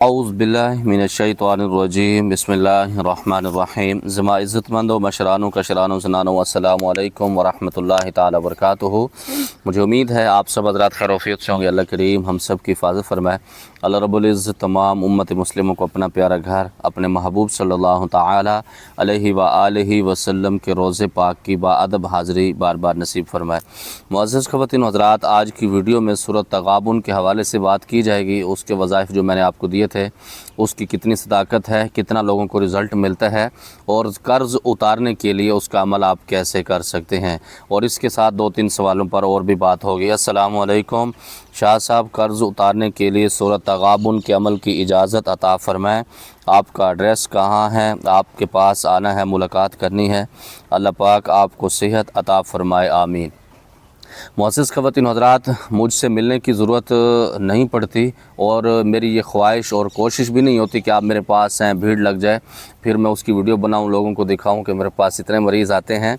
اعوذ باللہ من الشیطان الرجیم بسم اللہ الرحمن الرحیم زما عزت مندو مشرانو کشرانو زنانو السلام علیکم ورحمۃ اللہ تعالی وبرکاتہ۔ مجھے امید ہے آپ سب حضرات خیر و عافیت سے ہوں گے۔ اللہ کریم ہم سب کی حفاظت فرمائے۔ اللہ رب العزت تمام امت مسلموں کو اپنا پیارا گھر اپنے محبوب صلی اللہ تعالی علیہ وآلہ وسلم کے روضے پاک کی باادب حاضری بار بار نصیب فرمائے۔ معزز خواتین و حضرات، آج کی ویڈیو میں سورۃ تغابن کے حوالے سے بات کی جائے گی۔ اس کے وظائف جو میں نے آپ کو دیے تھے، اس کی کتنی صداقت ہے، کتنا لوگوں کو رزلٹ ملتا ہے، اور قرض اتارنے کے لیے اس کا عمل آپ کیسے کر سکتے ہیں، اور اس کے ساتھ 2-3 سوالوں پر اور بھی بات ہوگی۔ السلام علیکم شاہ صاحب، قرض اتارنے کے لیے سورۃ تغابن کے عمل کی اجازت عطا فرمائیں۔ آپ کا ایڈریس کہاں ہے؟ آپ کے پاس آنا ہے، ملاقات کرنی ہے۔ اللہ پاک آپ کو صحت عطا فرمائے، آمین۔ معزز خواتین حضرات، مجھ سے ملنے کی ضرورت نہیں پڑتی، اور میری یہ خواہش اور کوشش بھی نہیں ہوتی کہ آپ میرے پاس ہیں، بھیڑ لگ جائے، پھر میں اس کی ویڈیو بناؤں، لوگوں کو دکھاؤں کہ میرے پاس اتنے مریض آتے ہیں۔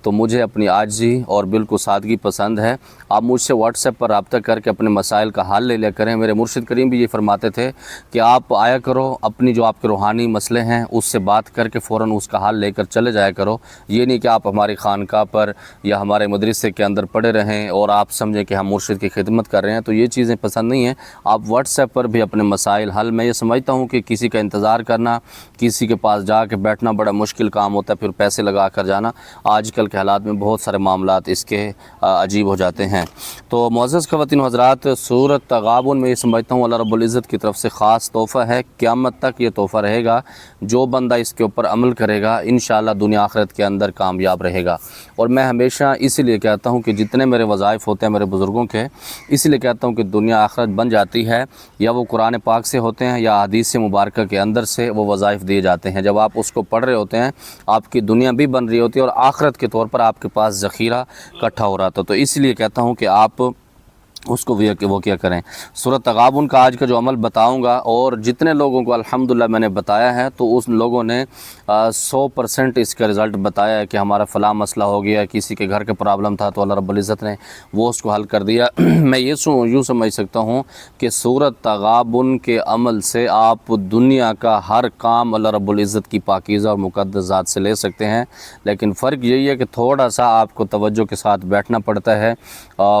تو مجھے اپنی عاجزی اور بالکل سادگی پسند ہے۔ آپ مجھ سے واٹس ایپ پر رابطہ کر کے اپنے مسائل کا حل لے لیا کریں۔ میرے مرشد کریم بھی یہ فرماتے تھے کہ آپ آیا کرو، اپنی جو آپ کے روحانی مسئلے ہیں اس سے بات کر کے فوراً اس کا حل لے کر چلے جایا کرو۔ یہ نہیں کہ آپ ہماری خانقاہ پر یا ہمارے مدرسے کے اندر پڑے رہیں اور آپ سمجھیں کہ ہم مرشد کی خدمت کر رہے ہیں، تو یہ چیزیں پسند نہیں ہیں۔ آپ واٹس ایپ پر بھی اپنے مسائل حل، میں یہ سمجھتا ہوں کہ کسی کا انتظار کرنا، کسی کے پاس جا کے بیٹھنا بڑا مشکل کام ہوتا ہے، پھر پیسے لگا کر جانا۔ آج کل کے حالات میں بہت سارے معاملات اس کے عجیب ہو جاتے ہیں۔ تو معزز خواتین و حضرات، سورۃ تغابن میں یہ سمجھتا ہوں اللہ رب العزت کی طرف سے خاص تحفہ ہے۔ قیامت تک یہ تحفہ رہے گا۔ جو بندہ اس کے اوپر عمل کرے گا انشاءاللہ دنیا آخرت کے اندر کامیاب رہے گا۔ اور میں ہمیشہ اسی لیے کہتا ہوں کہ جتنے میرے وظائف ہوتے ہیں میرے بزرگوں کے، اسی لیے کہتا ہوں کہ دنیا آخرت بن جاتی ہے، یا وہ قرآن پاک سے ہوتے ہیں یا حدیث مبارکہ کے اندر سے وہ وظائف دیے جاتے ہیں۔ جب آپ اس کو پڑھ رہے ہوتے ہیں، آپ کی دنیا بھی بن رہی ہوتی ہے اور آخرت کے طور پر آپ کے پاس ذخیرہ اکٹھا ہو رہا تھا۔ تو اس لیے کہتا ہوں کہ آپ اس کو وہ کیا کریں۔ سورۃ تغابن کا آج کا جو عمل بتاؤں گا، اور جتنے لوگوں کو الحمدللہ میں نے بتایا ہے، تو اس لوگوں نے 100% اس کا رزلٹ بتایا ہے کہ ہمارا فلاں مسئلہ ہو گیا، کسی کے گھر کے پرابلم تھا تو اللہ رب العزت نے وہ اس کو حل کر دیا۔ میں یوں سمجھ سکتا ہوں کہ سورۃ تغابن کے عمل سے آپ دنیا کا ہر کام اللہ رب العزت کی پاکیزہ اور مقدس ذات سے لے سکتے ہیں، لیکن فرق یہی ہے کہ تھوڑا سا آپ کو توجہ کے ساتھ بیٹھنا پڑتا ہے،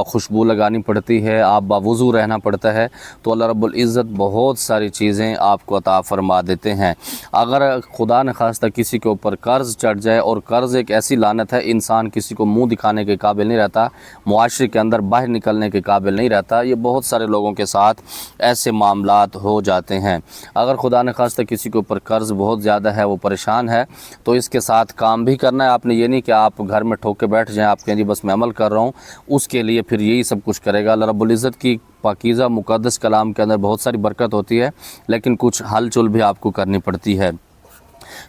خوشبو لگانی پڑتی ہے، آپ باوضو رہنا پڑتا ہے، تو اللہ رب العزت بہت ساری چیزیں آپ کو عطا فرما دیتے ہیں۔ اگر خدا نخواستہ کسی کے اوپر قرض چڑھ جائے، اور قرض ایک ایسی لعنت ہے، انسان کسی کو منہ دکھانے کے قابل نہیں رہتا، معاشرے کے اندر باہر نکلنے کے قابل نہیں رہتا۔ یہ بہت سارے لوگوں کے ساتھ ایسے معاملات ہو جاتے ہیں۔ اگر خدا نخواستہ کسی کے اوپر قرض بہت زیادہ ہے، وہ پریشان ہے، تو اس کے ساتھ کام بھی کرنا ہے۔ آپ نے یہ نہیں کہ آپ گھر میں ٹھوک کے بیٹھ جائیں، آپ کہیں جی بس میں عمل کر رہا ہوں، اس کے لیے پھر یہی سب کچھ کرے گا۔ اللہ رب العزت کی پاکیزہ مقدس کلام کے اندر بہت ساری برکت ہوتی ہے، لیکن کچھ ہل چل بھی آپ کو کرنی پڑتی ہے۔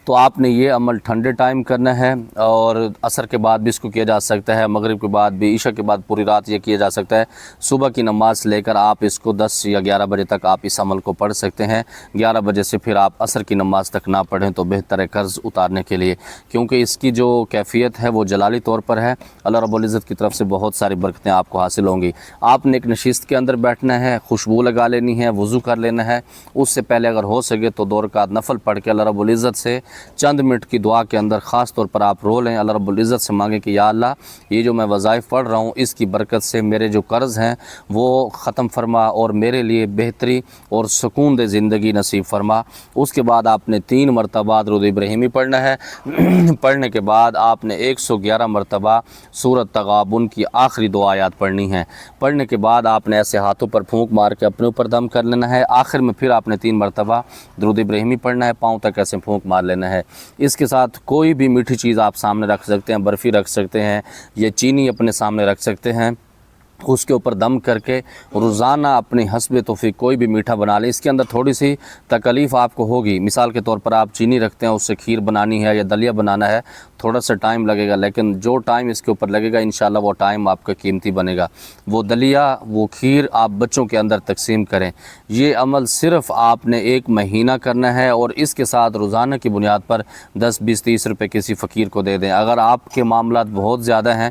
تو آپ نے یہ عمل ٹھنڈے ٹائم کرنا ہے، اور عصر کے بعد بھی اس کو کیا جا سکتا ہے، مغرب کے بعد بھی، عشاء کے بعد پوری رات یہ کیا جا سکتا ہے۔ صبح کی نماز لے کر آپ اس کو 10 یا 11 بجے تک آپ اس عمل کو پڑھ سکتے ہیں۔ 11 بجے سے پھر آپ عصر کی نماز تک نہ پڑھیں تو بہتر ہے قرض اتارنے کے لیے، کیونکہ اس کی جو کیفیت ہے وہ جلالی طور پر ہے۔ اللہ رب العزت کی طرف سے بہت ساری برکتیں آپ کو حاصل ہوں گی۔ آپ نے ایک نشست کے اندر بیٹھنا ہے، خوشبو لگا لینی ہے، وضو کر لینا ہے۔ اس سے پہلے اگر ہو سکے تو 2 رکعت نفل پڑھ کے اللہ رب العزت سے چند منٹ کی دعا کے اندر خاص طور پر آپ رو لیں، اللہ رب العزت سے مانگیں کہ یا اللہ، یہ جو میں وظائف پڑھ رہا ہوں اس کی برکت سے میرے جو قرض ہیں وہ ختم فرما، اور میرے لیے بہتری اور سکون دہ زندگی نصیب فرما۔ اس کے بعد آپ نے 3 مرتبہ درود ابراہیمی پڑھنا ہے۔ پڑھنے کے بعد آپ نے 111 مرتبہ سورۃ تغابن کی آخری 2 آیات پڑھنی ہیں۔ پڑھنے کے بعد آپ نے ایسے ہاتھوں پر پھونک مار کے اپنے اوپر دم کر لینا ہے۔ آخر میں پھر آپ نے 3 مرتبہ درود ابراہیمی پڑھنا ہے، پاؤں تک ایسے پھونک مار لینا ہے۔ اس کے ساتھ کوئی بھی میٹھی چیز آپ سامنے رکھ سکتے ہیں، برفی رکھ سکتے ہیں، یہ چینی اپنے سامنے رکھ سکتے ہیں، اس کے اوپر دم کر کے روزانہ اپنی حسب توفیق کوئی بھی میٹھا بنا لیں۔ اس کے اندر تھوڑی سی تکلیف آپ کو ہوگی، مثال کے طور پر آپ چینی رکھتے ہیں، اس سے کھیر بنانی ہے یا دلیا بنانا ہے، تھوڑا سا ٹائم لگے گا، لیکن جو ٹائم اس کے اوپر لگے گا انشاءاللہ وہ ٹائم آپ کا قیمتی بنے گا۔ وہ دلیا، وہ کھیر آپ بچوں کے اندر تقسیم کریں۔ یہ عمل صرف آپ نے 1 مہینہ کرنا ہے، اور اس کے ساتھ روزانہ کی بنیاد پر 10 20 30 روپے کسی فقیر کو دے دیں۔ اگر آپ کے معاملات بہت زیادہ ہیں